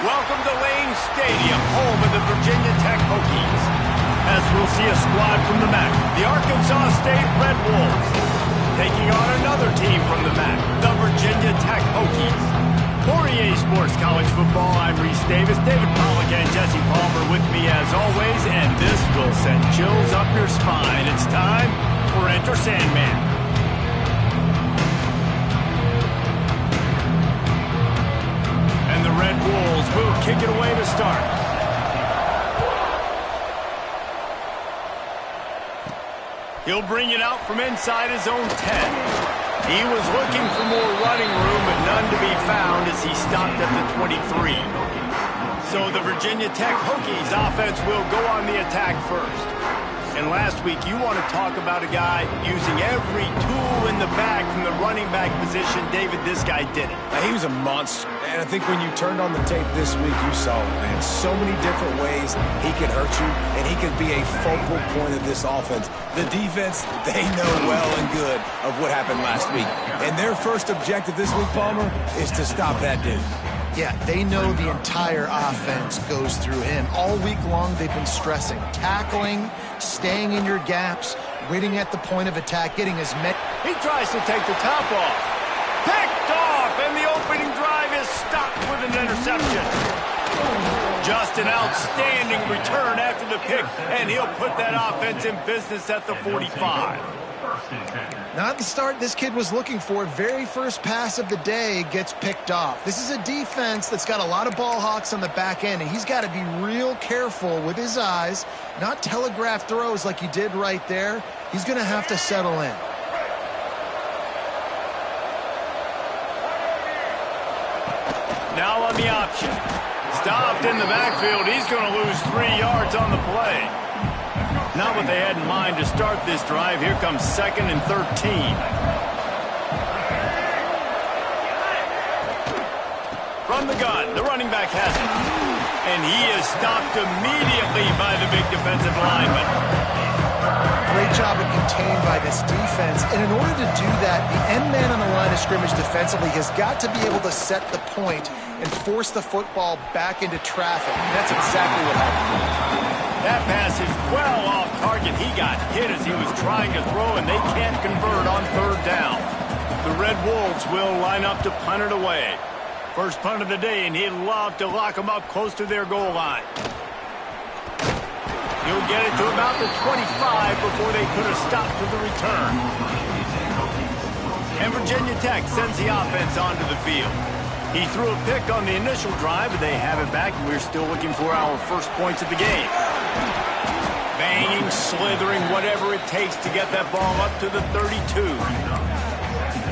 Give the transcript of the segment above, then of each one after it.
welcome to Lane Stadium, home of the Virginia Tech Hokies. As we'll see a squad from the MAC, the Arkansas State Red Wolves, taking on another team from the MAC, the Virginia Tech Hokies. For EA Sports College Football, I'm Reese Davis, David Pollack and Jesse Palmer with me as always, and this will send chills up your spine. It's time for Enter Sandman. And the Red Wolves will kick it away to start. He'll bring it out from inside his own 10. He was looking for more running room, but none to be found as he stopped at the 23. So the Virginia Tech Hokies offense will go on the attack first. And last week, you want to talk about a guy using every tool in the bag from the running back position. David, this guy did it. He was a monster. And I think when you turned on the tape this week, you saw it, man. So many different ways he could hurt you, and he could be a focal point of this offense. The defense, they know well and good of what happened last week. And their first objective this week, Palmer, is to stop that dude. Yeah, they know the entire offense goes through him. All week long, they've been stressing. Tackling, staying in your gaps, waiting at the point of attack, getting as many. He tries to take the top off. Picked off, and the opening drive is stopped with an interception. Just an outstanding return after the pick, and he'll put that offense in business at the 45. Not the start this kid was looking for. Very first pass of the day gets picked off. This is a defense that's got a lot of ball hawks on the back end, and he's got to be real careful with his eyes, not telegraph throws like he did right there. He's going to have to settle in. Now on the option. Stopped in the backfield. He's going to lose 3 yards on the play. Not what they had in mind to start this drive. Here comes 2nd and 13. From the gun, the running back has it. And he is stopped immediately by the big defensive lineman. Great job of contained by this defense. And in order to do that, the end man on the line of scrimmage defensively has got to be able to set the point and force the football back into traffic. And that's exactly what happened. That pass is well off target. He got hit as he was trying to throw, and they can't convert on 3rd down. The Red Wolves will line up to punt it away. First punt of the day, and he'd love to lock them up close to their goal line. He'll get it to about the 25 before they put a stop to the return. And Virginia Tech sends the offense onto the field. He threw a pick on the initial drive, but they have it back, and we're still looking for our first points of the game. Banging, slithering, whatever it takes to get that ball up to the 32.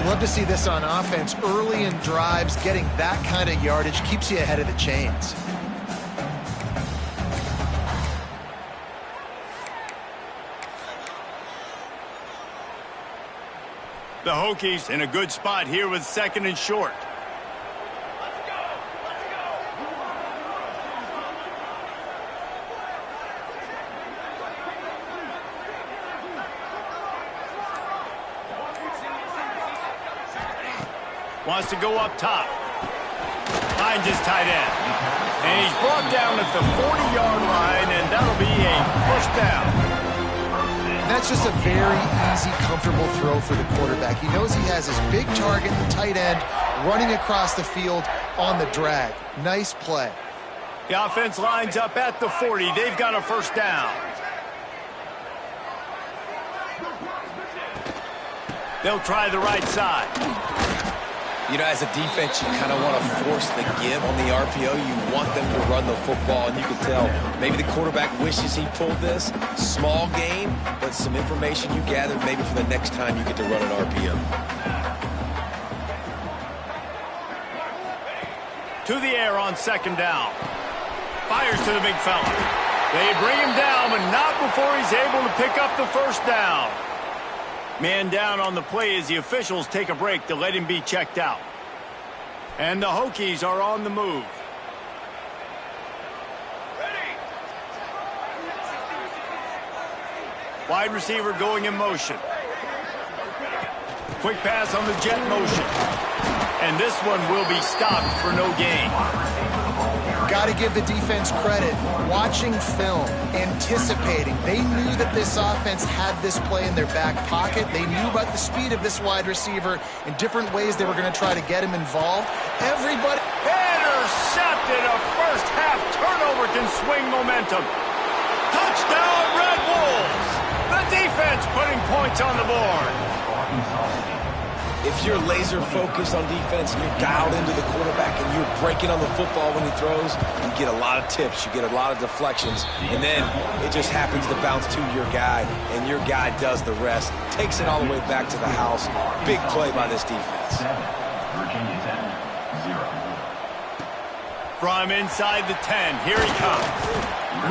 Love to see this on offense. Early in drives, getting that kind of yardage keeps you ahead of the chains. The Hokies in a good spot here with 2nd and short. Wants to go up top. Finds his tight end. And he's brought down at the 40-yard line, and that'll be a first down. That's just a very easy, comfortable throw for the quarterback. He knows he has his big target, the tight end, running across the field on the drag. Nice play. The offense lines up at the 40. They've got a first down. They'll try the right side. You know, as a defense, you kind of want to force the give on the RPO. You want them to run the football, and you can tell maybe the quarterback wishes he pulled this. Small game, but some information you gathered maybe for the next time you get to run an RPO. To the air on 2nd down. Fires to the big fella. They bring him down, but not before he's able to pick up the first down. Man down on the play as the officials take a break to let him be checked out. And the Hokies are on the move. Wide receiver going in motion. Quick pass on the jet motion. And this one will be stopped for no gain. Got to give the defense credit. Watching film, anticipating. They knew that this offense had this play in their back pocket. They knew about the speed of this wide receiver in different ways they were going to try to get him involved. Everybody... Intercepted. A first-half turnover can swing momentum. Touchdown, Red Wolves. The defense putting points on the board. If you're laser focused on defense and you're dialed into the quarterback and you're breaking on the football when he throws, you get a lot of tips, you get a lot of deflections, and then it just happens to bounce to your guy, and your guy does the rest, takes it all the way back to the house. Big play by this defense. Virginia 10, 0. From inside the 10, here he comes.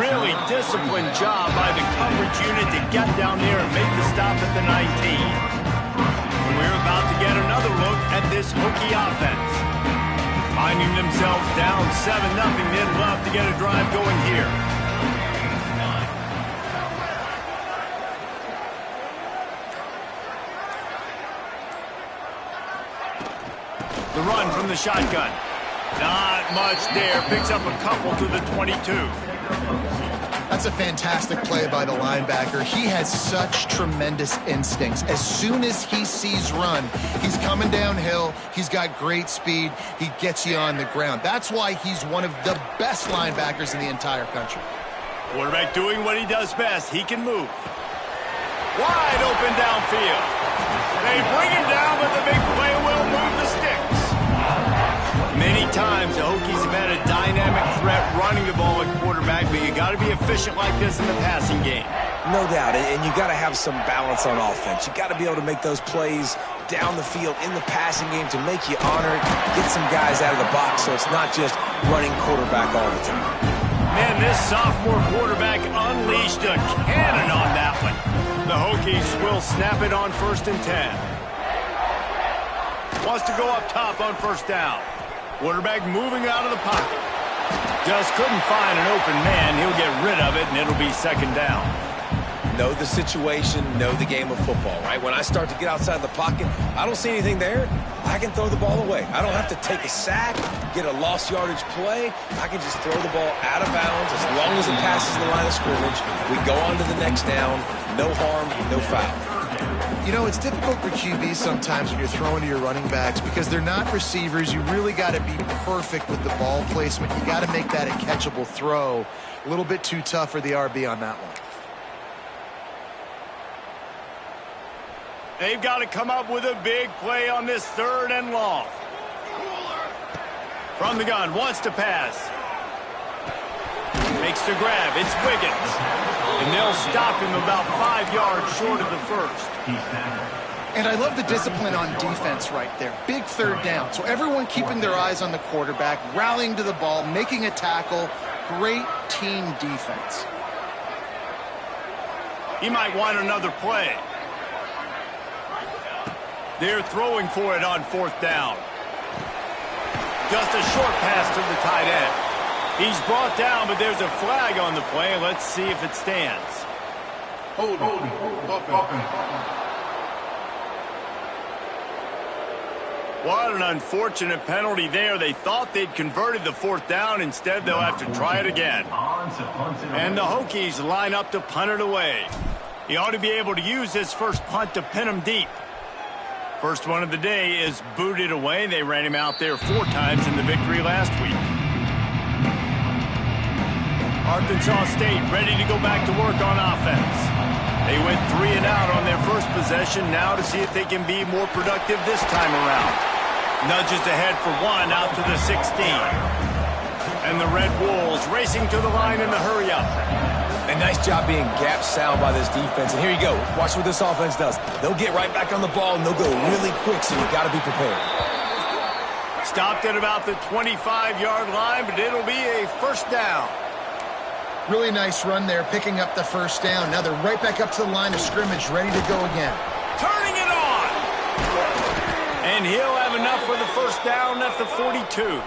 Really disciplined job by the coverage unit to get down there and make the stop at the 19. We're about to get another look at this Hokie offense. Finding themselves down 7-0, they'd love to get a drive going here. The run from the shotgun. Not much there. Picks up a couple to the 22. That's a fantastic play by the linebacker. He has such tremendous instincts. As soon as he sees run, he's coming downhill. He's got great speed. He gets you on the ground. That's why he's one of the best linebackers in the entire country. Quarterback doing what he does best. He can move. Wide open downfield. They bring him down, but the big play will move the sticks. Many times the Hokies have had a dynamic threat running the ball at quarterback, but you got to be efficient like this in the passing game. No doubt, and you got to have some balance on offense. You got to be able to make those plays down the field in the passing game to make you honor it, get some guys out of the box so it's not just running quarterback all the time. Man, this sophomore quarterback unleashed a cannon on that one. The Hokies will snap it on 1st and 10. Wants to go up top on 1st down. Quarterback moving out of the pocket. Just couldn't find an open man. He'll get rid of it, and it'll be 2nd down. Know the situation, know the game of football, right? When I start to get outside the pocket, I don't see anything there. I can throw the ball away. I don't have to take a sack, get a lost yardage play. I can just throw the ball out of bounds as long as it passes the line of scrimmage. We go on to the next down. No harm, no foul. You know, it's difficult for QBs sometimes when you're throwing to your running backs because they're not receivers. You really got to be perfect with the ball placement. You got to make that a catchable throw. A little bit too tough for the RB on that one. They've got to come up with a big play on this 3rd and long. From the gun, wants to pass. Makes the grab. It's Wiggins. And they'll stop him about 5 yards short of the 1st. And I love the discipline on defense right there. Big 3rd down. So everyone keeping their eyes on the quarterback, rallying to the ball, making a tackle. Great team defense. He might want another play. They're throwing for it on 4th down. Just a short pass to the tight end. He's brought down, but there's a flag on the play. Let's see if it stands. Holding. What an unfortunate penalty there. They thought they'd converted the 4th down. Instead, they'll have to try it again. And the Hokies line up to punt it away. He ought to be able to use this first punt to pin him deep. First one of the day is booted away. They ran him out there 4 times in the victory last week. Arkansas State ready to go back to work on offense. They went 3 and out on their first possession. Now to see if they can be more productive this time around. Nudges ahead for 1 out to the 16. And the Red Wolves racing to the line in the hurry-up. A nice job being gap sound by this defense. And here you go. Watch what this offense does. They'll get right back on the ball, and they'll go really quick, so you got to be prepared. Stopped at about the 25-yard line, but it'll be a 1st down. Really nice run there, picking up the 1st down. Now they're right back up to the line of scrimmage, ready to go again. Turning it on! And he'll have enough for the 1st down at the 42.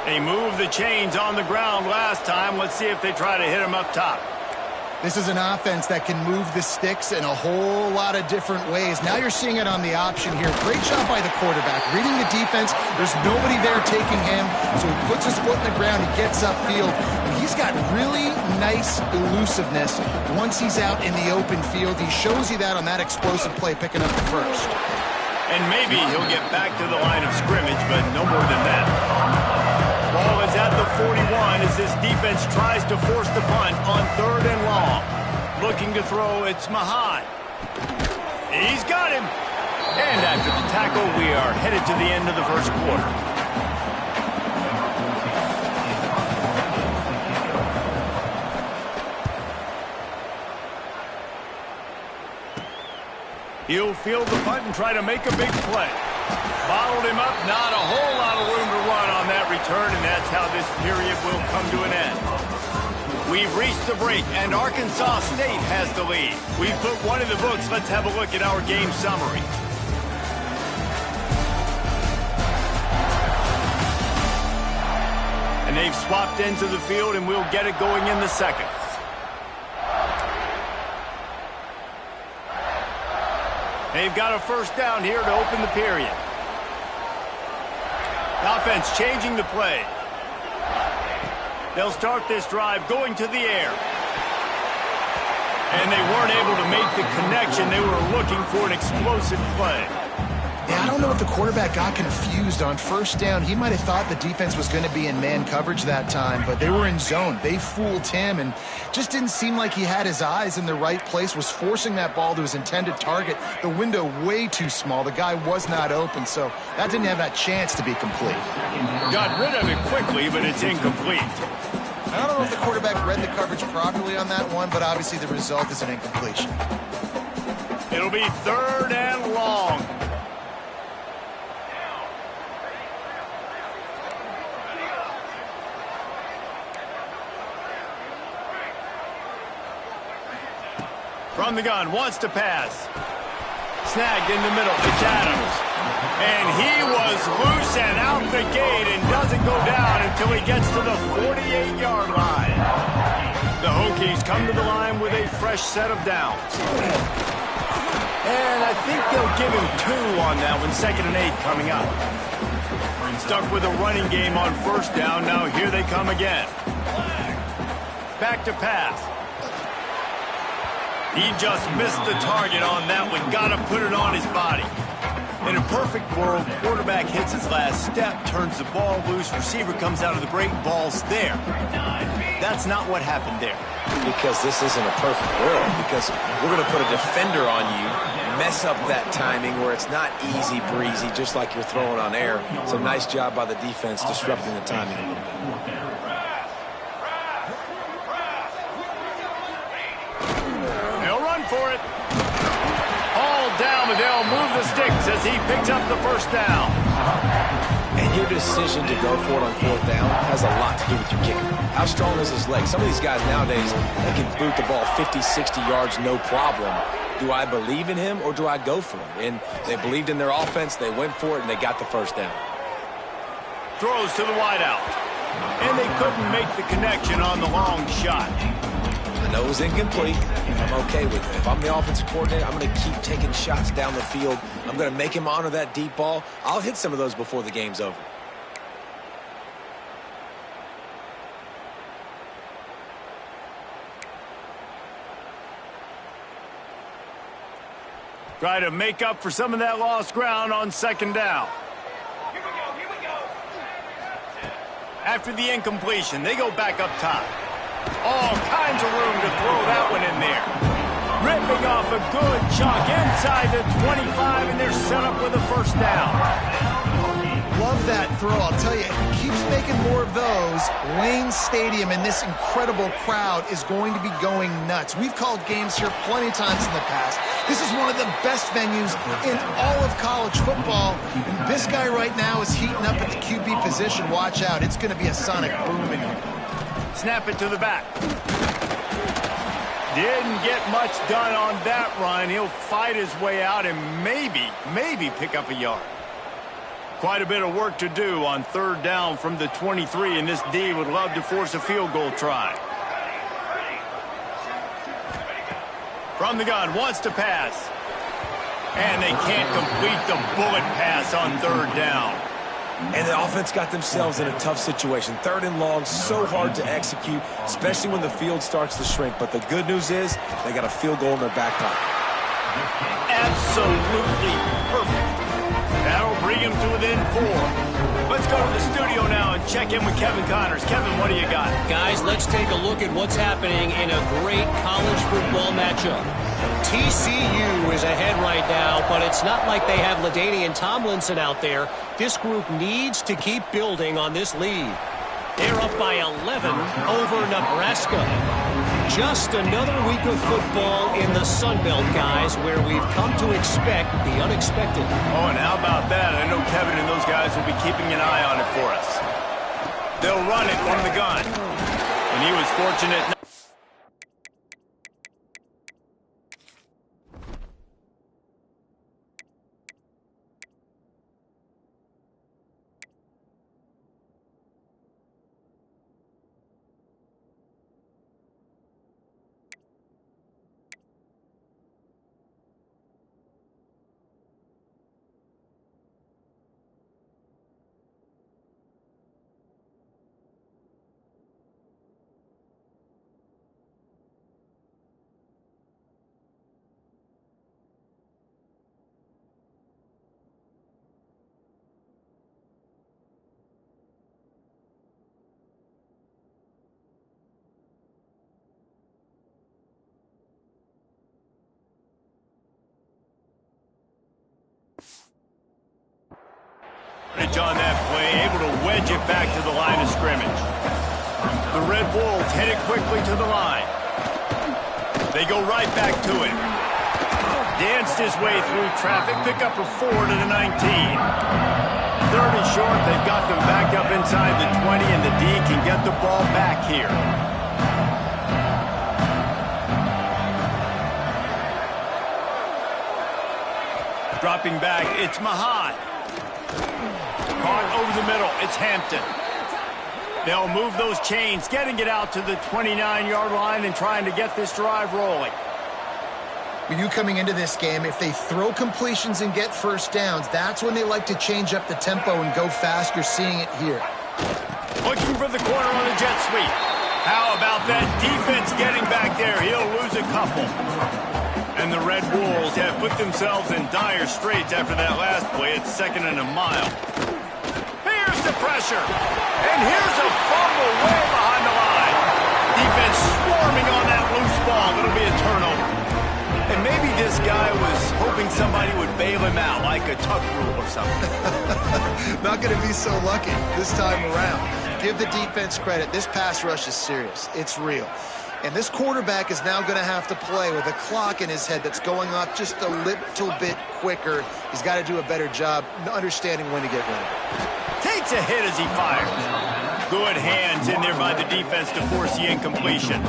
They moved the chains on the ground last time. Let's see if they try to hit him up top. This is an offense that can move the sticks in a whole lot of different ways. Now you're seeing it on the option here. Great job by the quarterback. Reading the defense, there's nobody there taking him, so he puts his foot in the ground, he gets upfield, and he's got really nice elusiveness once he's out in the open field. He shows you that on that explosive play, picking up the first. And maybe he'll get back to the line of scrimmage, but no more than that. Ball is at the 41 as this defense tries to force the punt on 3rd and long. Looking to throw, it's Mahan. He's got him. And after the tackle, we are headed to the end of the first quarter. He'll field the punt and try to make a big play. Bottled him up, not a whole lot of room to run on that return, and that's how this period will come to an end. We've reached the break, and Arkansas State has the lead. We've put one in the books. Let's have a look at our game summary. And they've swapped ends of the field, and we'll get it going in the second. They've got a first down here to open the period. The offense changing the play. They'll start this drive going to the air. And they weren't able to make the connection. They were looking for an explosive play. Yeah, I don't know if the quarterback got confused on first down. He might have thought the defense was going to be in man coverage that time, but they were in zone. They fooled him and just didn't seem like he had his eyes in the right place, was forcing that ball to his intended target. The window way too small. The guy was not open, so that didn't have that chance to be complete. Got rid of it quickly, but it's incomplete. I don't know if the quarterback read the coverage properly on that one, but obviously the result is an incompletion. It'll be 3rd and long. From the gun, wants to pass. Snagged in the middle, it's Adams. And he was loose and out the gate and doesn't go down until he gets to the 48-yard line. The Hokies come to the line with a fresh set of downs. And I think they'll give him 2 on that one, 2nd and 8 coming up. Stuck with a running game on first down, now here they come again. Back to pass. He just missed the target on that one. Got to put it on his body. In a perfect world, quarterback hits his last step, turns the ball loose, receiver comes out of the break, ball's there. That's not what happened there. Because this isn't a perfect world. Because we're going to put a defender on you, mess up that timing where it's not easy breezy, just like you're throwing on air. It's a nice job by the defense disrupting the timing a little bit. For it. All down, but they'll move the sticks as he picks up the first down. And your decision to go for it on 4th down has a lot to do with your kicker. How strong is his leg? Some of these guys nowadays, they can boot the ball 50, 60 yards, no problem. Do I believe in him or do I go for it? And they believed in their offense, they went for it, and they got the first down. Throws to the wideout. And they couldn't make the connection on the long shot. I know it was incomplete. I'm okay with it. If I'm the offensive coordinator, I'm going to keep taking shots down the field. I'm going to make him honor that deep ball. I'll hit some of those before the game's over. Try to make up for some of that lost ground on 2nd down. Here we go. After the incompletion, they go back up top. All kinds of room to throw that one in there. Ripping off a good chunk inside the 25, and they're set up with a first down. Love that throw. I'll tell you, if he keeps making more of those, Wayne Stadium and this incredible crowd is going to be going nuts. We've called games here plenty of times in the past. This is one of the best venues in all of college football. And this guy right now is heating up at the QB position. Watch out. It's going to be a sonic boom in here. Snap it to the back. Didn't get much done on that run. He'll fight his way out and maybe pick up a yard. Quite a bit of work to do on 3rd down from the 23, and this D would love to force a field goal try. From the gun, wants to pass. And they can't complete the bullet pass on third down. And the offense got themselves in a tough situation. Third and long, so hard to execute, especially when the field starts to shrink. But the good news is they got a field goal in their back pocket. Absolutely perfect. That'll bring him to within 4. Let's go to the studio now and check in with Kevin Connors. Kevin, what do you got? Guys, let's take a look at what's happening in a great college football matchup. TCU is ahead right now, but it's not like they have LaDainian Tomlinson out there. This group needs to keep building on this lead. They're up by 11 over Nebraska. Just another week of football in the Sun Belt, guys, where we've come to expect the unexpected. Oh, and how about that? I know Kevin and those guys will be keeping an eye on it for us. They'll run it from the gun. And he was fortunate. On that play, able to wedge it back to the line of scrimmage. The Red Wolves headed quickly to the line. They go right back to it. Danced his way through traffic, pick up a 4 to the 19. Third and short, they've got them back up inside the 20, and the D can get the ball back here. Dropping back, it's Mahat. Caught over the middle. It's Hampton. They'll move those chains, getting it out to the 29-yard line and trying to get this drive rolling. With you coming into this game, if they throw completions and get first downs, that's when they like to change up the tempo and go fast. You're seeing it here. Looking for the corner on the jet sweep. How about that defense getting back there? He'll lose a couple. And the Red Wolves have put themselves in dire straits after that last play. It's 2nd and a mile. Here's the pressure. And here's a fumble way behind the line. Defense swarming on that loose ball. It'll be a turnover. And maybe this guy was hoping somebody would bail him out, like a tuck rule or something. Not going to be so lucky this time around. Give the defense credit. This pass rush is serious. It's real. And this quarterback is now going to have to play with a clock in his head that's going off just a little bit quicker. He's got to do a better job understanding when to get rid of it. Takes a hit as he fires. Good hands in there by the defense to force the incompletion.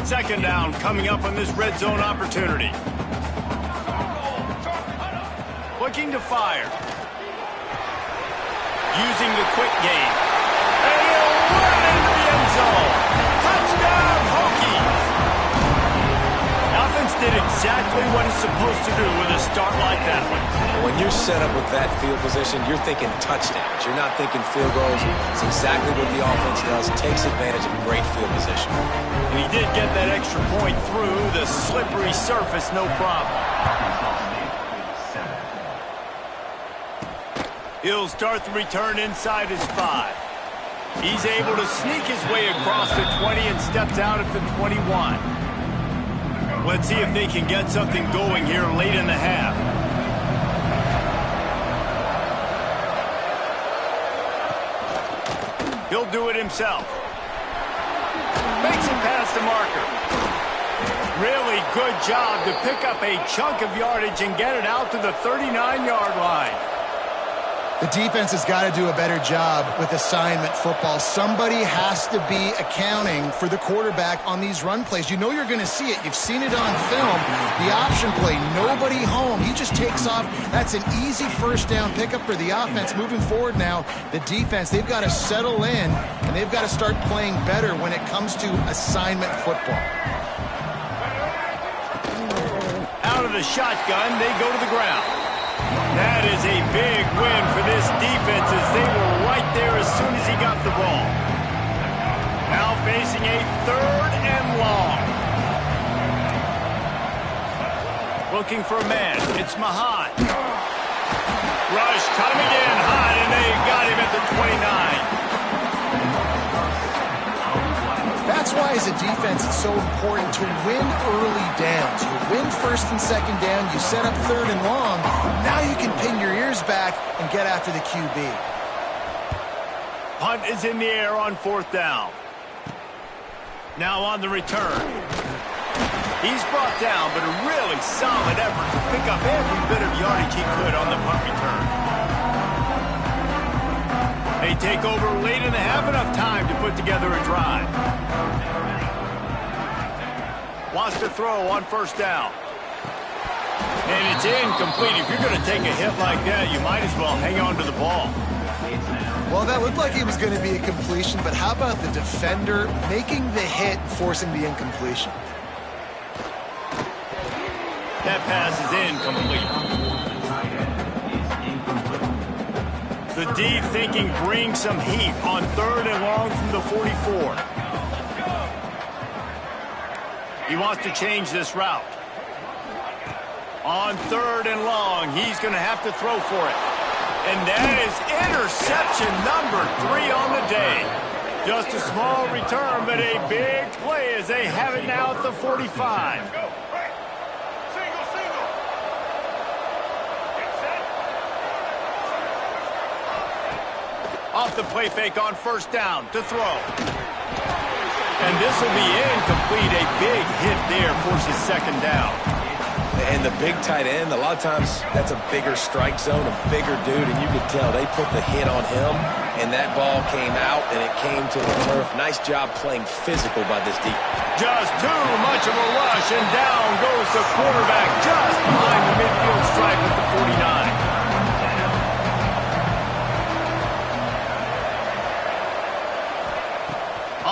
2nd down coming up on this red zone opportunity. Looking to fire. Using the quick game. And he'll run into the end zone. Touchdown, Hokies! Offense did exactly what it's supposed to do with a start like that one. When you're set up with that field position, you're thinking touchdowns. You're not thinking field goals. It's exactly what the offense does. Takes advantage of great field position. And he did get that extra point through the slippery surface, no problem. He'll start the return inside his 5. He's able to sneak his way across the 20 and steps out at the 21. Let's see if they can get something going here late in the half. He'll do it himself. Makes it past the marker. Really good job to pick up a chunk of yardage and get it out to the 39-yard line. The defense has got to do a better job with assignment football. Somebody has to be accounting for the quarterback on these run plays. You know you're going to see it. You've seen it on film. The option play, nobody home. He just takes off. That's an easy first down pickup for the offense. Moving forward now, the defense, they've got to settle in, and they've got to start playing better when it comes to assignment football. the shotgun, they go to the ground. That is a big win for this defense as they were right there as soon as he got the ball. Now facing a 3rd and long. Looking for a man. It's Mahan. Rush coming in hot, and they got him at the 29. That's why, as a defense, it's so important to win early downs. You win 1st and 2nd down, you set up 3rd and long. Now you can pin your ears back and get after the QB. Punt is in the air on 4th down. Now on the return. He's brought down, but a really solid effort to pick up every bit of yardage he could on the punt return. They take over late and have enough time to put together a drive. Wants to throw on 1st down. And it's incomplete. If you're going to take a hit like that, you might as well hang on to the ball. Well, that looked like it was going to be a completion, but how about the defender making the hit, forcing the incompletion? That pass is incomplete. The D thinking bring some heat on 3rd and long from the 44. He wants to change this route. On 3rd and long, he's going to have to throw for it. And that is interception number 3 on the day. Just a small return, but a big play as they have it now at the 45. Off the play fake on 1st down to throw. And this will be incomplete. A big hit there forces 2nd down. And the big tight end, a lot of times that's a bigger strike zone, a bigger dude, and you could tell they put the hit on him, and that ball came out, and it came to the turf. Nice job playing physical by this defense. Just too much of a rush, and down goes the quarterback just behind the midfield stripe at the 49.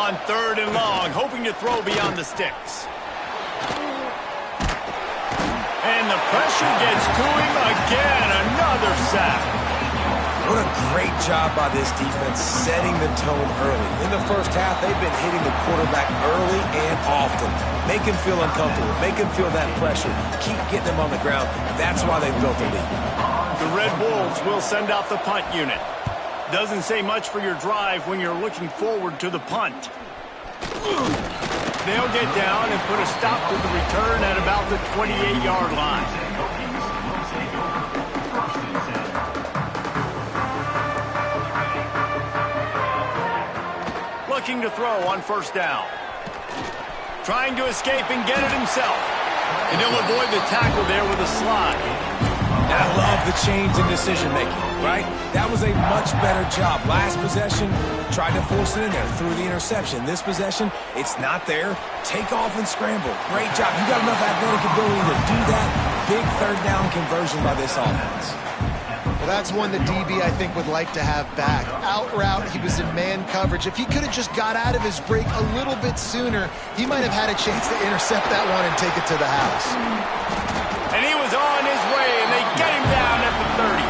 On 3rd and long, hoping to throw beyond the sticks. And the pressure gets to him again. Another sack. What a great job by this defense setting the tone early. In the 1st half, they've been hitting the quarterback early and often. Make him feel uncomfortable. Make him feel that pressure. Keep getting him on the ground. That's why they built the lead. The Red Wolves will send out the punt unit. Doesn't say much for your drive when you're looking forward to the punt. They'll get down and put a stop to the return at about the 28-yard line. Looking to throw on 1st down. Trying to escape and get it himself. And he'll avoid the tackle there with a slide. I love the change in decision-making, right? That was a much better job. Last possession, tried to force it in there, threw the interception. This possession, it's not there. Take off and scramble. Great job. You got enough athletic ability to do that. Big 3rd down conversion by this offense. Well, that's one the DB, I think, would like to have back. Out route, he was in man coverage. If he could have just got out of his break a little bit sooner, he might have had a chance to intercept that one and take it to the house. And he was on his way, and they get him down at the 30.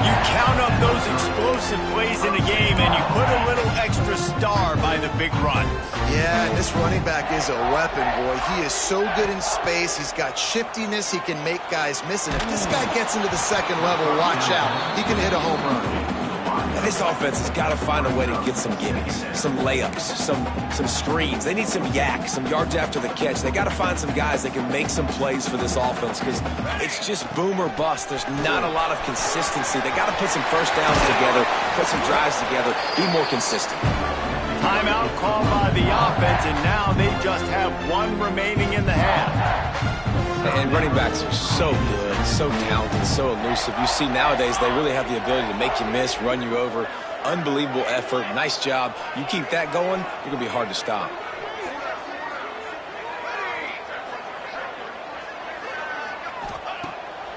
You count up those explosive plays in a game, and you put a little extra star by the big run. Yeah, this running back is a weapon, boy. He is so good in space. He's got shiftiness. He can make guys miss. And if this guy gets into the 2nd level, watch out. He can hit a home run. And this offense has got to find a way to get some gimmies, some layups, some screens. They need some yak, some yards after the catch. They got to find some guys that can make some plays for this offense because it's just boom or bust. There's not a lot of consistency. They got to put some 1st downs together, put some drives together, be more consistent. Timeout called by the offense, and now they just have 1 remaining in the half. And running backs are so good, so talented, so elusive. You see nowadays they really have the ability to make you miss, run you over. Unbelievable effort. Nice job. You keep that going, you're going to be hard to stop.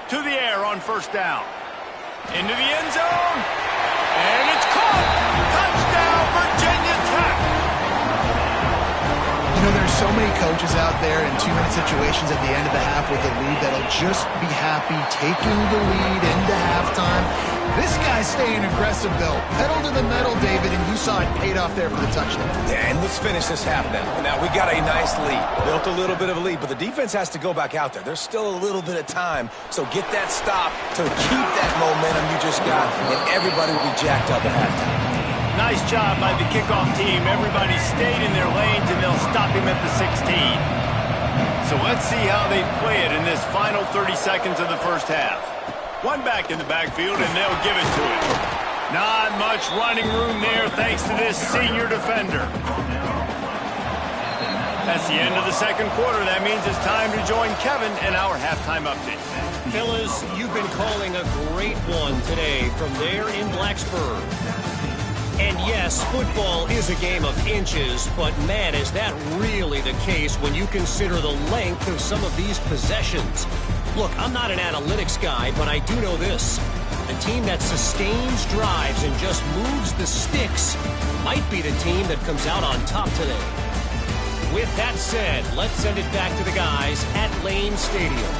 To the air on 1st down. Into the end zone. And it's caught. Touchdown, Virginia Tech. You know, there's so many coaches out there in 2-minute situations at the end of the half with the lead that'll just be happy taking the lead into halftime. This guy's staying aggressive, though. Pedal to the metal, David, and you saw it paid off there for the touchdown. Yeah, and let's finish this half now. Now, we got a nice lead. Built a little bit of a lead, but the defense has to go back out there. There's still a little bit of time, so get that stop to keep that momentum you just got, and everybody will be jacked up at halftime. Nice job by the kickoff team. Everybody stayed in their lanes, and they'll stop him at the 16. So let's see how they play it in this final 30 seconds of the first half. One back in the backfield, and they'll give it to him. Not much running room there thanks to this senior defender. That's the end of the second quarter. That means it's time to join Kevin in our halftime update. Fellas, you've been calling a great one today from there in Blacksburg. And yes, football is a game of inches, but man, is that really the case when you consider the length of some of these possessions. Look, I'm not an analytics guy, but I do know this. A team that sustains drives and just moves the sticks might be the team that comes out on top today. With that said, let's send it back to the guys at Lane Stadium.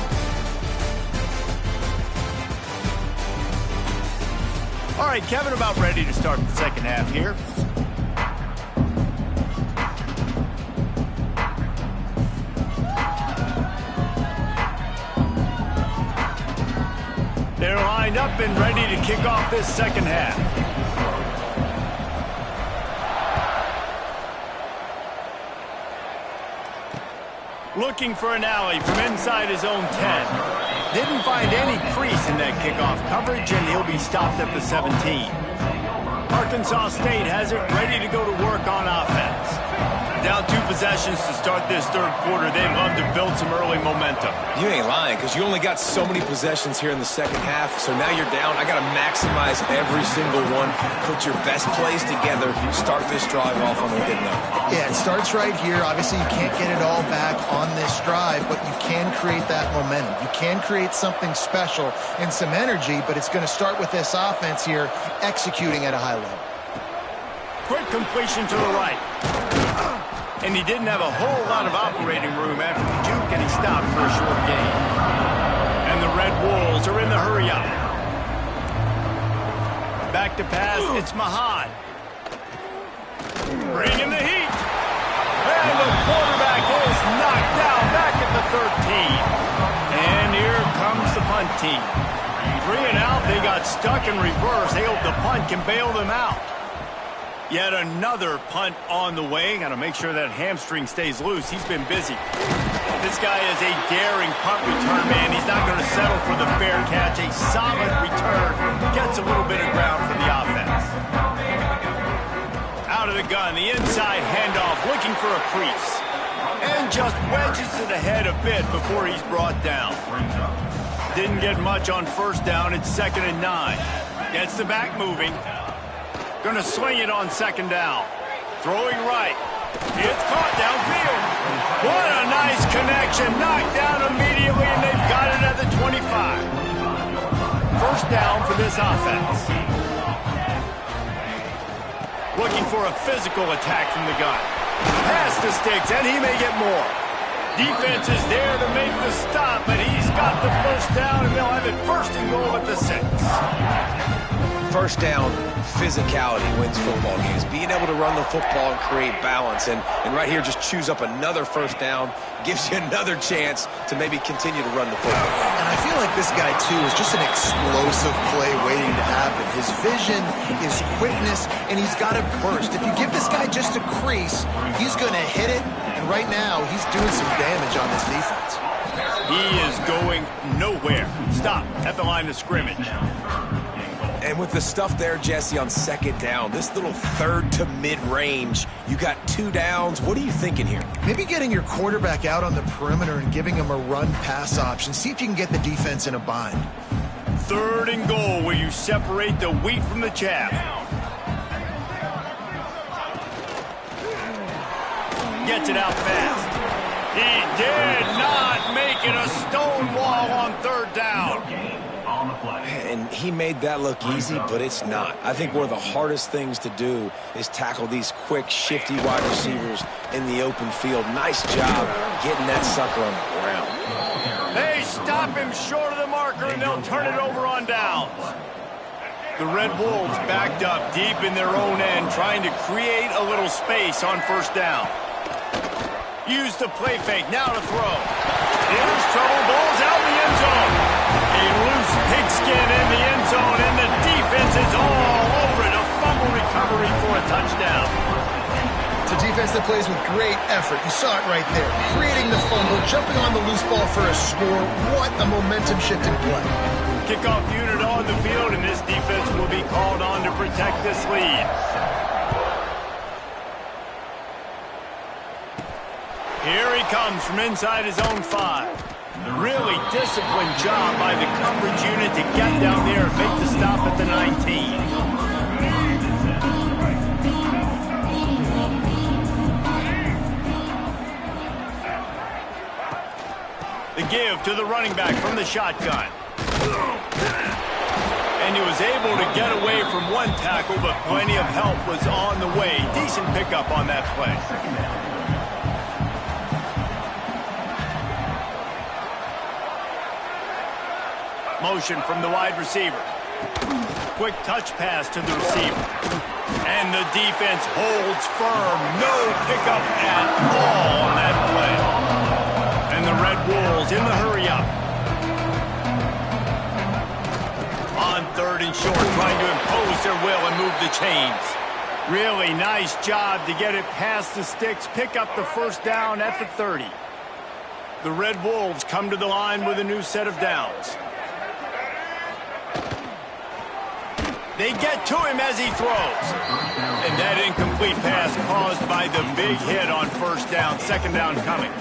All right, Kevin, about ready to start the second half here. They're lined up and ready to kick off this second half. Looking for an alley from inside his own 10. Didn't find any crease in that kickoff coverage, and he'll be stopped at the 17. Arkansas State has it ready to go to work on offense. Down 2 possessions to start this third quarter. They'd love to build some early momentum. You ain't lying, because you only got so many possessions here in the second half, so now you're down. I got to maximize every single one. Put your best plays together. Start this drive off on a good note. Yeah, it starts right here. Obviously, you can't get it all back on this drive, but you can create that momentum. You can create something special and some energy, but it's going to start with this offense here executing at a high level. Quick completion to the right. And he didn't have a whole lot of operating room after the juke, and he stopped for a short gain. And the Red Wolves are in the hurry-up. Back to pass, it's Mahad. Bringing the heat. And the quarterback is knocked down back at the 13. And here comes the punt team. 3 and out, they got stuck in reverse. They hope the punt can bail them out. Yet another punt on the way. Got to make sure that hamstring stays loose. He's been busy. This guy is a daring punt return man. He's not going to settle for the fair catch. A solid return. Gets a little bit of ground for the offense. Out of the gun, the inside handoff, looking for a crease. And just wedges it ahead a bit before he's brought down. Didn't get much on first down. It's 2nd and 9. Gets the back moving. Going to swing it on 2nd down. Throwing right. It's caught downfield. What a nice connection. Knocked down immediately, and they've got it at the 25. First down for this offense. Looking for a physical attack from the gun. Pass the sticks, and he may get more. Defense is there to make the stop, but he's got the first down, and they'll have it 1st and goal at the 6. First down, physicality wins football games. Being able to run the football and create balance. And right here, just choose up another first down. Gives you another chance to maybe continue to run the football. And I feel like this guy, too, is just an explosive play waiting to happen. His vision, his quickness, and he's got a burst. If you give this guy just a crease, he's going to hit it. And right now, he's doing some damage on this defense. He is going nowhere. Stop at the line of scrimmage. And with the stuff there, Jesse, on 2nd down, this little 3rd to mid-range, you got 2 downs. What are you thinking here? Maybe getting your quarterback out on the perimeter and giving him a run-pass option. See if you can get the defense in a bind. 3rd and goal, where you separate the wheat from the chaff. Gets it out fast. He did not make it a stone wall on 3rd down. and he made that look easy, but it's not. I think one of the hardest things to do is tackle these quick, shifty wide receivers in the open field. Nice job getting that sucker on the ground. They stop him short of the marker, and they'll turn it over on downs. The Red Wolves backed up deep in their own end, trying to create a little space on first down. Use the play fake, now to throw. Here's trouble, ball's out in the end zone. A loose pigskin in the end zone, and the defense is all over it. A fumble recovery for a touchdown. It's a defense that plays with great effort. You saw it right there. Creating the fumble, jumping on the loose ball for a score. What a momentum-shifting play. Kickoff unit on the field, and this defense will be called on to protect this lead. Here he comes from inside his own 5. Really disciplined job by the coverage unit to get down there and make the stop at the 19. The give to the running back from the shotgun. And he was able to get away from one tackle, but plenty of help was on the way. Decent pickup on that play. Motion from the wide receiver. Quick touch pass to the receiver. And the defense holds firm. No pickup at all on that play. And the Red Wolves in the hurry up. On 3rd and short, trying to impose their will and move the chains. Really nice job to get it past the sticks, pick up the first down at the 30. The Red Wolves come to the line with a new set of downs. They get to him as he throws. And that incomplete pass caused by the big hit on first down. Second down coming.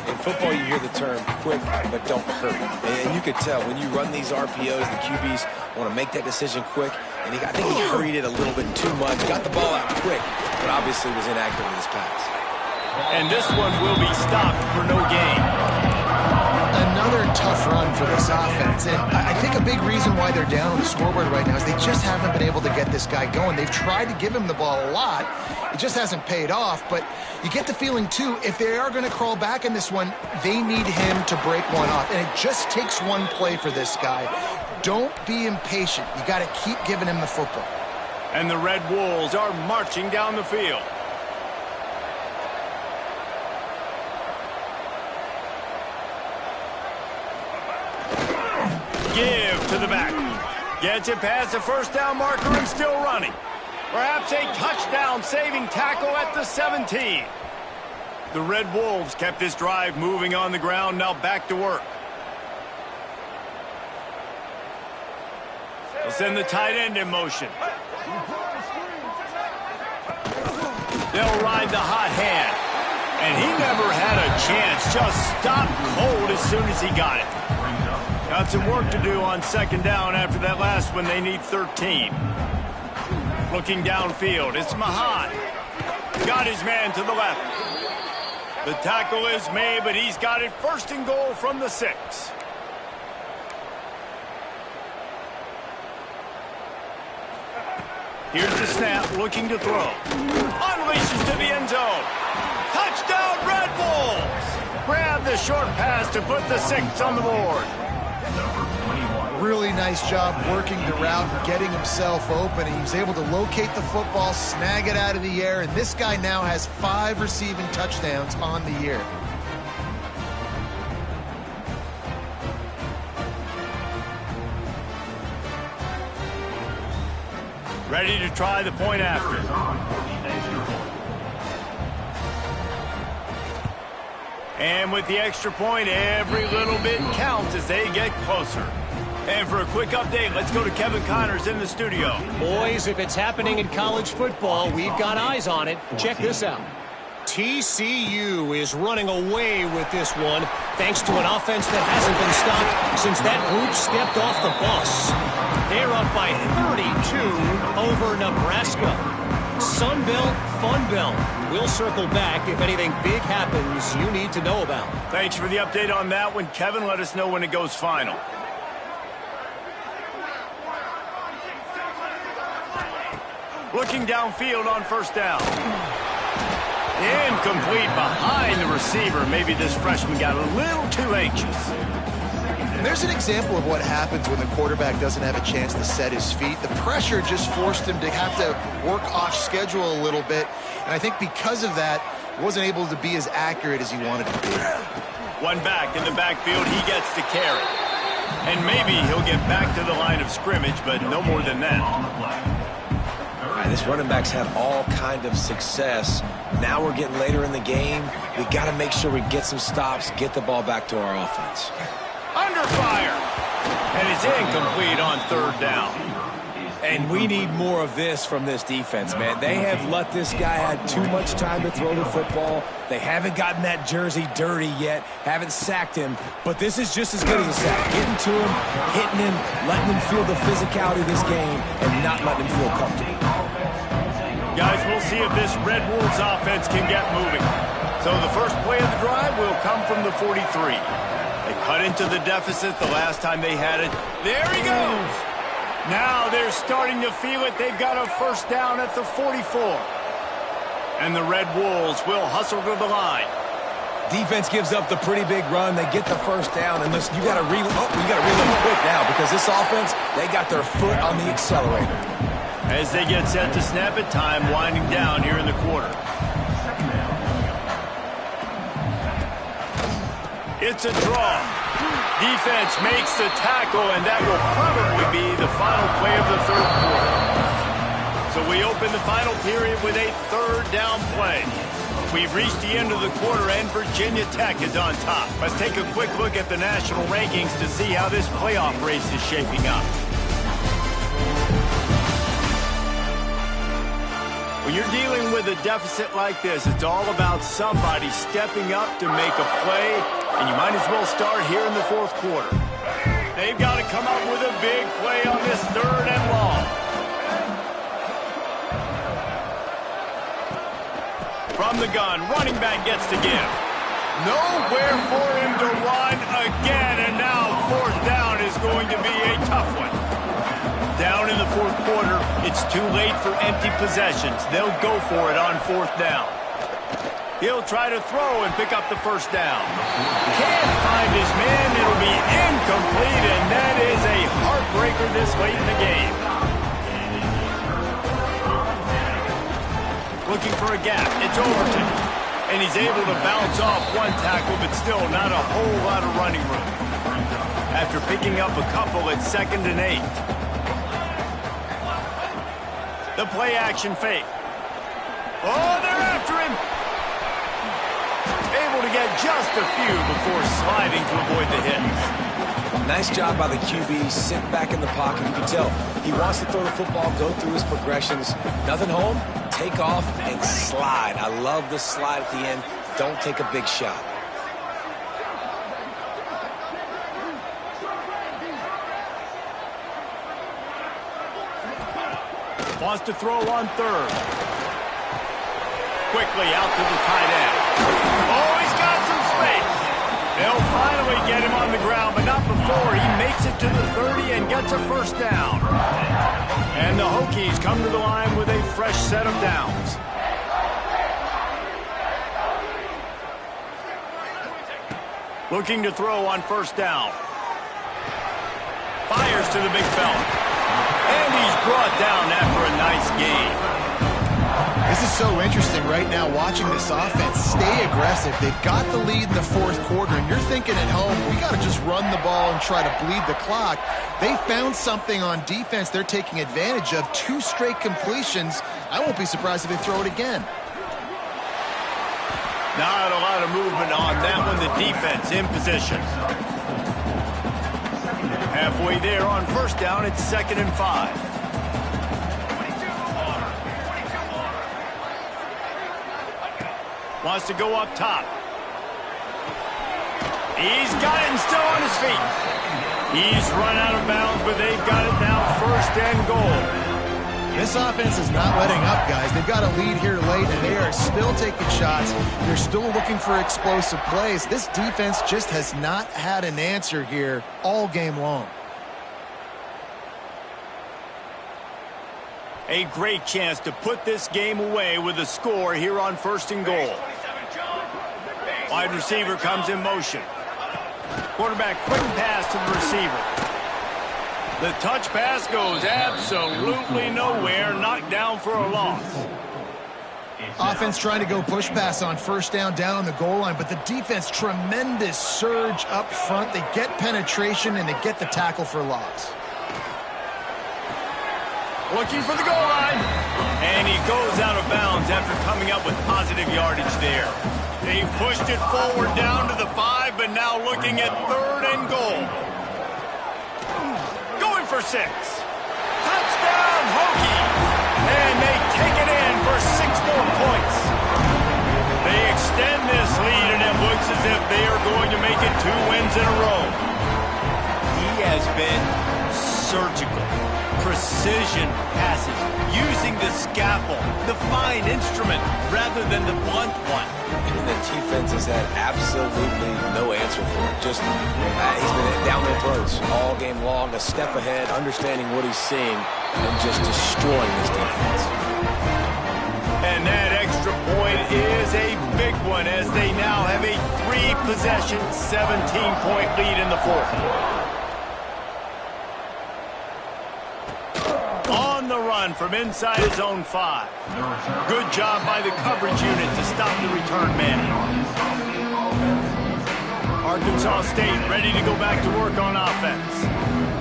In football, you hear the term quick, but don't hurt. And you could tell when you run these RPOs, the QBs want to make that decision quick. And I think he hurried it a little bit too much. Got the ball out quick, but obviously was inaccurate with his pass. And this one will be stopped for no gain. Another tough run for this offense, and I think a big reason why they're down on the scoreboard right now is they just haven't been able to get this guy going. They've tried to give him the ball a lot. It just hasn't paid off, but you get the feeling, too, if they are going to crawl back in this one, they need him to break one off, and it just takes one play for this guy. Don't be impatient. You got to keep giving him the football. And the Red Wolves are marching down the field. Give to the back. Gets it past the first down marker and still running. Perhaps a touchdown-saving tackle at the 17. The Red Wolves kept this drive moving on the ground, now back to work. They'll send the tight end in motion. They'll ride the hot hand. And he never had a chance. Just stopped cold as soon as he got it. Got some work to do on second down after that last one. They need 13. Looking downfield, it's Mahat. Got his man to the left. The tackle is made, but he's got it first and goal from the 6. Here's the snap, looking to throw. Unleashes to the end zone. Touchdown, Red Wolves! Grab the short pass to put the 6 on the board. Really nice job working the route and getting himself open. He was able to locate the football, snag it out of the air, and this guy now has 5 receiving touchdowns on the year. Ready to try the point after. And with the extra point, every little bit counts as they get closer. And for a quick update, let's go to Kevin Connors in the studio. Boys, if it's happening in college football, we've got eyes on it. Check this out. TCU is running away with this one, thanks to an offense that hasn't been stopped since that group stepped off the bus. They're up by 32 over Nebraska. Sun Belt, Fun Belt. We'll circle back if anything big happens you need to know about. Thanks for the update on that one, Kevin. Let us know when it goes final. Looking downfield on first down. Incomplete behind the receiver. Maybe this freshman got a little too anxious. And there's an example of what happens when the quarterback doesn't have a chance to set his feet. The pressure just forced him to have to work off schedule a little bit. And I think because of that, wasn't able to be as accurate as he wanted to be. One back in the backfield, he gets to carry. And maybe he'll get back to the line of scrimmage, but no more than that. All right, this running back's had all kind of success. Now we're getting later in the game. We got to make sure we get some stops, get the ball back to our offense. Under fire. And it's incomplete on third down. And we need more of this from this defense, man. They have let this guy have too much time to throw the football. They haven't gotten that jersey dirty yet, haven't sacked him, but this is just as good as a sack. Getting to him, hitting him, letting him feel the physicality of this game, and not letting him feel comfortable. Guys, we'll see if this Red Wolves offense can get moving. So the first play of the drive will come from the 43. They cut into the deficit the last time they had it. There he goes! Now they're starting to feel it. They've got a first down at the 44. And the Red Wolves will hustle to the line. Defense gives up the pretty big run. They get the first down. And listen, you got to reload quick now because this offense, they got their foot on the accelerator. As they get set to snap it, time winding down here in the quarter. It's a draw. Defense makes the tackle, and that will probably be the final play of the third quarter. So we open the final period with a third down play. We've reached the end of the quarter, and Virginia Tech is on top. Let's take a quick look at the national rankings to see how this playoff race is shaping up. When you're dealing with a deficit like this, it's all about somebody stepping up to make a play, and you might as well start here in the fourth quarter. They've got to come up with a big play on this third and long. From the gun, running back gets to give. Nowhere for him to run again, and now fourth down is going to be a tough one. Down in the fourth quarter, it's too late for empty possessions. They'll go for it on fourth down. He'll try to throw and pick up the first down. Can't find his man. It'll be incomplete, and that is a heartbreaker this late in the game. Looking for a gap. It's Overton. And he's able to bounce off one tackle, but still not a whole lot of running room. After picking up a couple, it's 2nd and 8. The play-action fake. Oh, they're after him. Able to get just a few before sliding to avoid the hit. Nice job by the QB. Sit back in the pocket. You can tell he wants to throw the football, go through his progressions. Nothing home, take off, and slide. I love the slide at the end. Don't take a big shot. Wants to throw on third. Quickly out to the tight end. Oh, he's got some space. They'll finally get him on the ground, but not before he makes it to the 30 and gets a first down. And the Hokies come to the line with a fresh set of downs. Looking to throw on first down. Fires to the big fella. And he's brought down after a nice game. This is so interesting right now watching this offense stay aggressive. They've got the lead in the fourth quarter, and you're thinking at home, we got to just run the ball and try to bleed the clock. They found something on defense they're taking advantage of. 2 straight completions. I won't be surprised if they throw it again. Not a lot of movement on that one. The defense in position. Halfway there on first down, it's 2nd and 5. Wants to go up top. He's got it and still on his feet. He's run out of bounds, but they've got it now 1st and goal. This offense is not letting up, guys. They've got a lead here late, and they are still taking shots. They're still looking for explosive plays. This defense just has not had an answer here all game long. A great chance to put this game away with a score here on 1st and goal. Wide receiver comes in motion. Quarterback quick pass to the receiver. The touch pass goes absolutely nowhere. Knocked down for a loss. Offense trying to go push pass on 1st down on the goal line, but the defense, tremendous surge up front. They get penetration, and they get the tackle for loss. Looking for the goal line. And he goes out of bounds after coming up with positive yardage there. They pushed it forward down to the 5, but now looking at 3rd and goal. Going for 6. Touchdown, Hokie. And they take it in for 6 more points. They extend this lead, and it looks as if they are going to make it 2 wins in a row. He has been surgical. Precision passes, using the scalpel, the fine instrument, rather than the blunt one. And the defense has had absolutely no answer for it. Just, he's been down their throats all game long, a step ahead, understanding what he's seeing, and just destroying this defense. And that extra point is a big one, as they now have a 3-possession, 17-point lead in the 4th. On the run from inside his own 5. Good job by the coverage unit to stop the return man. Arkansas State ready to go back to work on offense.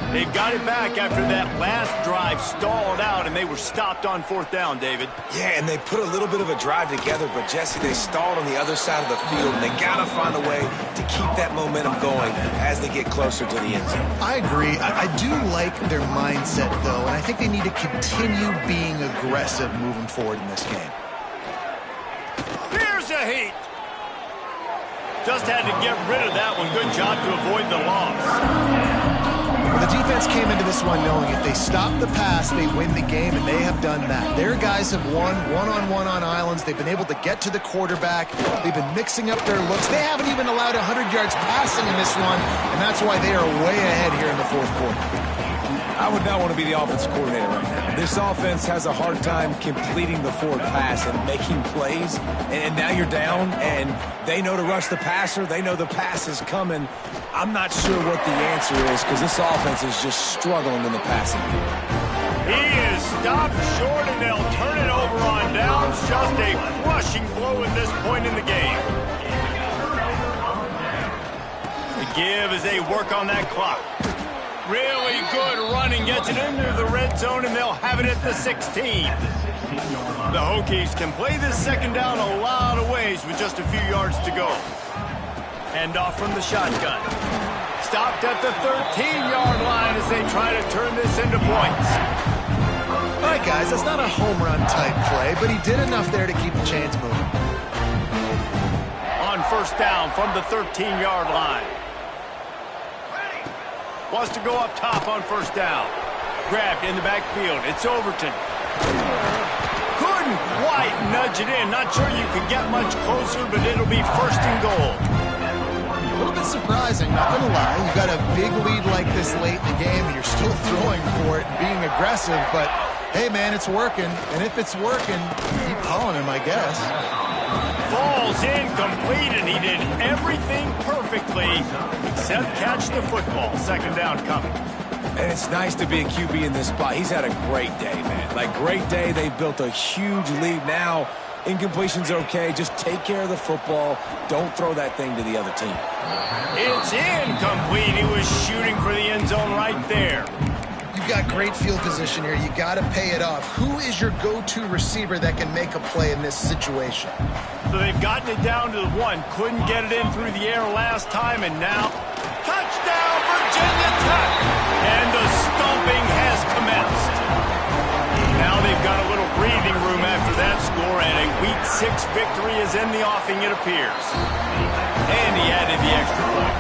They've got it back after that last drive stalled out, and they were stopped on 4th down, David. Yeah, and they put a little bit of a drive together, but Jesse, they stalled on the other side of the field, and they got to find a way to keep that momentum going as they get closer to the end zone. I agree. I do like their mindset, though, and I think they need to continue being aggressive moving forward in this game. Here's a heat. Just had to get rid of that one. Good job to avoid the loss. Well, the defense came into this one knowing if they stop the pass, they win the game, and they have done that. Their guys have won one-on-one on islands. They've been able to get to the quarterback. They've been mixing up their looks. They haven't even allowed 100 yards passing in this one, and that's why they are way ahead here in the 4th quarter. I would not want to be the offensive coordinator right now. This offense has a hard time completing the forward pass and making plays, and now you're down, and they know to rush the passer. They know the pass is coming. I'm not sure what the answer is, because this offense is just struggling in the passing game. He is stopped short, and they'll turn it over on downs. Just a crushing blow at this point in the game. The give as they work on that clock. Really good running, gets it into the red zone, and they'll have it at the 16. The Hokies can play this 2nd down a lot of ways with just a few yards to go. Hand off from the shotgun. Stopped at the 13-yard line as they try to turn this into points. All right, guys, that's not a home run type play, but he did enough there to keep the chains moving. On 1st down from the 13-yard line. Wants to go up top on 1st down. Grabbed in the backfield. It's Overton. Couldn't quite nudge it in. Not sure you could get much closer, but it'll be 1st and goal. A little bit surprising, not going to lie. You got a big lead like this late in the game, and you're still throwing for it and being aggressive. But, hey, man, it's working. And if it's working, keep calling him, I guess. Falls incomplete, and he did everything perfectly except catch the football. 2nd down coming. And it's nice to be a QB in this spot. He's had a great day, man. Like, great day. They've built a huge lead now. Incompletion's okay. Just take care of the football. Don't throw that thing to the other team. It's incomplete. He was shooting for the end zone right there. You've got great field position here. You got to pay it off. Who is your go-to receiver that can make a play in this situation? So they've gotten it down to the 1. Couldn't get it in through the air last time, and now touchdown, Virginia Tech! And the stomping has commenced. Now they've got a little breathing room after that score, and a Week 6 victory is in the offing, it appears. And he added the extra point.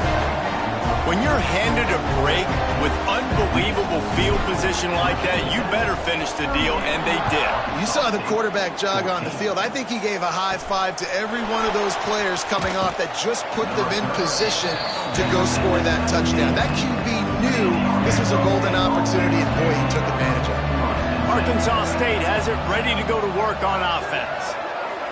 When you're handed a break with unbelievable field position like that, you better finish the deal, and they did. You saw the quarterback jog on the field. I think he gave a high five to every one of those players coming off that just put them in position to go score that touchdown. That QB knew this was a golden opportunity, and boy, he took advantage of it. Arkansas State has it ready to go to work on offense.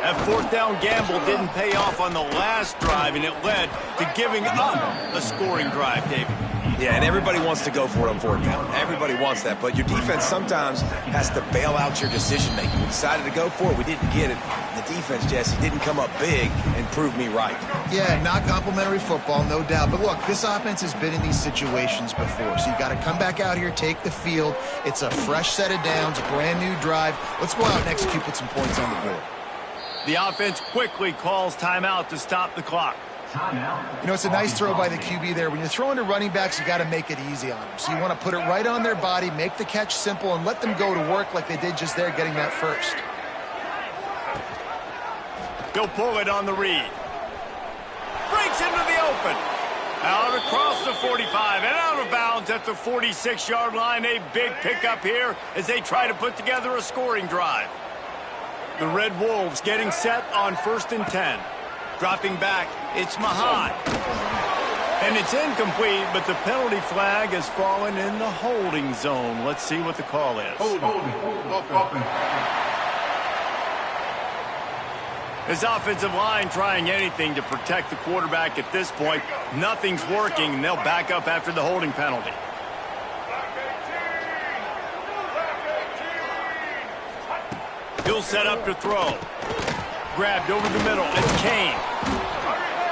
That fourth down gamble didn't pay off on the last drive, and it led to giving up a scoring drive, David. Yeah, and everybody wants to go for it on fourth down. Everybody wants that, but your defense sometimes has to bail out your decision-making. We decided to go for it. We didn't get it. The defense, Jesse, didn't come up big and prove me right. Yeah, not complimentary football, no doubt. But look, this offense has been in these situations before, so you got to come back out here, take the field. It's a fresh set of downs, brand new drive. Let's go out and execute, put some points on the board. The offense quickly calls timeout to stop the clock. You know, it's a nice throw by the QB there. When you're throwing to running backs, you got to make it easy on them. So you want to put it right on their body, make the catch simple, and let them go to work like they did just there, getting that first. He'll pull it on the read. Breaks into the open. Out across the 45 and out of bounds at the 46-yard line. A big pickup here as they try to put together a scoring drive. The Red Wolves getting set on 1st and 10. Dropping back, it's Mahad. And it's incomplete, but the penalty flag has fallen in the holding zone. Let's see what the call is. His offensive line trying anything to protect the quarterback at this point. Nothing's working, and they'll back up after the holding penalty. He'll set up to throw. Grabbed over the middle. It's Kane.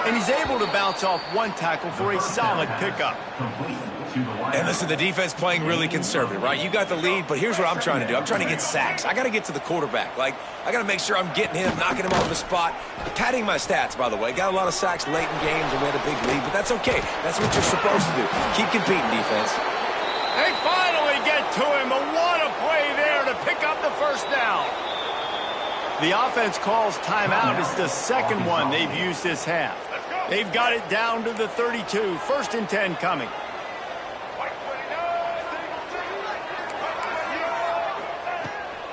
And he's able to bounce off one tackle for a solid pickup. And listen, the defense playing really conservative, right? You got the lead, but here's what I'm trying to do. I'm trying to get sacks. I got to get to the quarterback. Like, I got to make sure I'm getting him, knocking him off the spot. Padding my stats, by the way. Got a lot of sacks late in games, and we had a big lead, but that's okay. That's what you're supposed to do. Keep competing, defense. They finally get to him, but what a play there to pick up the first down. The offense calls timeout. It's the second one they've used this half. They've got it down to the 32. 1st and 10 coming.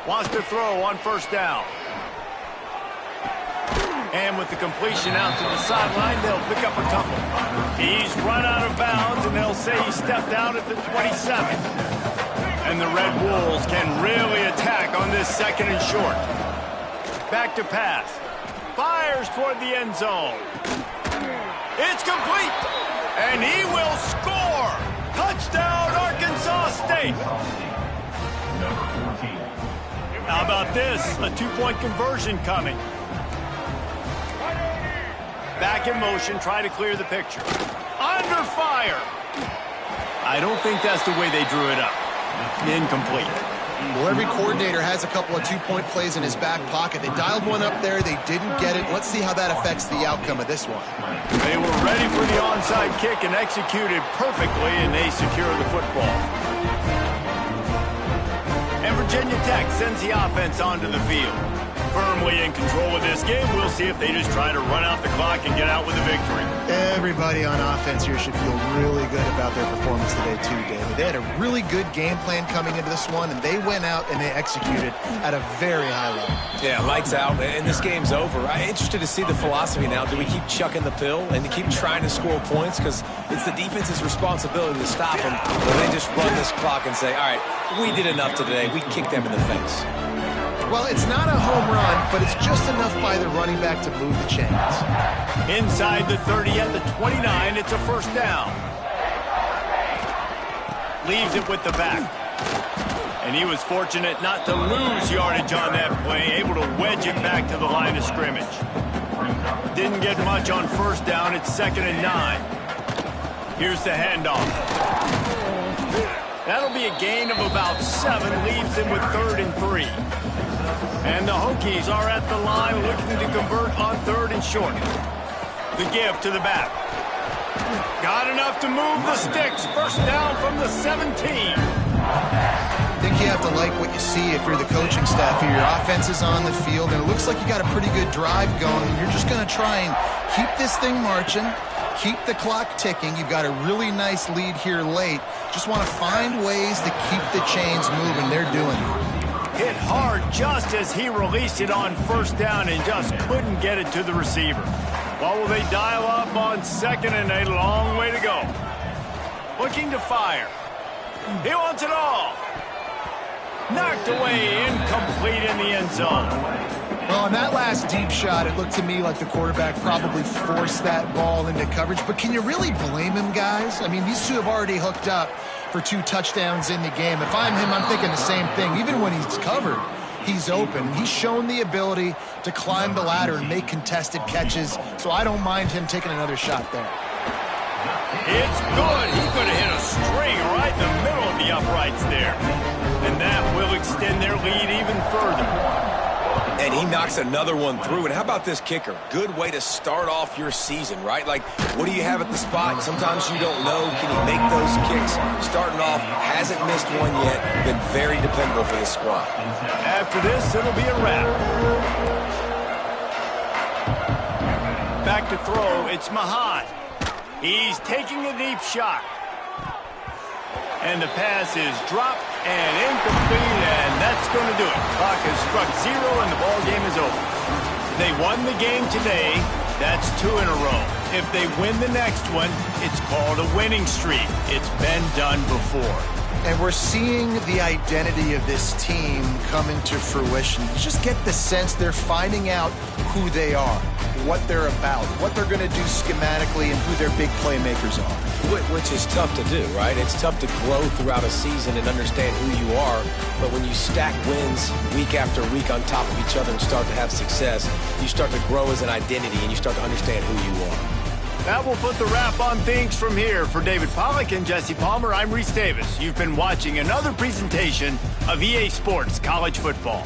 Wants to throw on 1st down. And with the completion out to the sideline, they'll pick up a couple. He's run out of bounds, and they'll say he stepped out at the 27. And the Red Wolves can really attack on this 2nd and short. Back to pass. Fires toward the end zone. It's complete. And he will score. Touchdown, Arkansas State. How about this? A 2-point conversion coming. Back in motion, try to clear the picture. Under fire. I don't think that's the way they drew it up. Incomplete. Well, every coordinator has a couple of 2-point plays in his back pocket. They dialed one up there. They didn't get it. Let's see how that affects the outcome of this one. They were ready for the onside kick and executed perfectly, and they secure the football. And Virginia Tech sends the offense onto the field. Firmly in control of this game. We'll see if they just try to run out the clock and get out with a victory. Everybody on offense here should feel really good about their performance today too, David. They had a really good game plan coming into this one, and they went out and they executed at a very high level. Yeah, lights out, and this game's over. I'm interested to see the philosophy now. Do we keep chucking the pill and keep trying to score points? Because it's the defense's responsibility to stop them. Or they just run this clock and say, all right, we did enough today. We kicked them in the face. Well, it's not a home run, but it's just enough by the running back to move the chains. Inside the 30 at the 29, it's a 1st down. Leaves it with the back. And he was fortunate not to lose yardage on that play, able to wedge it back to the line of scrimmage. Didn't get much on 1st down. It's 2nd and 9. Here's the handoff. That'll be a gain of about 7, leaves him with 3rd and 3. And the Hokies are at the line looking to convert on 3rd and short. The give to the back. Got enough to move the sticks. 1st down from the 17. I think you have to like what you see if you're the coaching staff here. Your offense is on the field, and it looks like you got a pretty good drive going. You're just going to try and keep this thing marching, keep the clock ticking. You've got a really nice lead here late. Just want to find ways to keep the chains moving. They're doing it. Hit hard just as he released it on 1st down and just couldn't get it to the receiver. Well, will they dial up on 2nd and a long way to go? Looking to fire. He wants it all. Knocked away, incomplete in the end zone. Well, on that last deep shot, it looked to me like the quarterback probably forced that ball into coverage. But can you really blame him, guys? I mean, these two have already hooked up for 2 touchdowns in the game. If I'm him, I'm thinking the same thing. Even when he's covered, he's open. He's shown the ability to climb the ladder and make contested catches, so I don't mind him taking another shot there. It's good. He could have hit a string right in the middle of the uprights there. And that will extend their lead even further. And he knocks another one through. And how about this kicker? Good way to start off your season, right? Like, what do you have at the spot? Sometimes you don't know. Can he make those kicks? Starting off, hasn't missed one yet. Been very dependable for this squad. After this, it'll be a wrap. Back to throw, it's Mahad. He's taking a deep shot. And the pass is dropped and incomplete, and that's going to do it. Clock has struck 0, and the ball game is over. They won the game today. That's 2 in a row. If they win the next one, it's called a winning streak. It's been done before. And we're seeing the identity of this team come into fruition. You just get the sense they're finding out who they are, what they're about, what they're going to do schematically, and who their big playmakers are. Which is tough to do, right? It's tough to grow throughout a season and understand who you are. But when you stack wins week after week on top of each other and start to have success, you start to grow as an identity and you start to understand who you are. That will put the wrap on things from here. For David Pollack and Jesse Palmer, I'm Reese Davis. You've been watching another presentation of EA Sports College Football.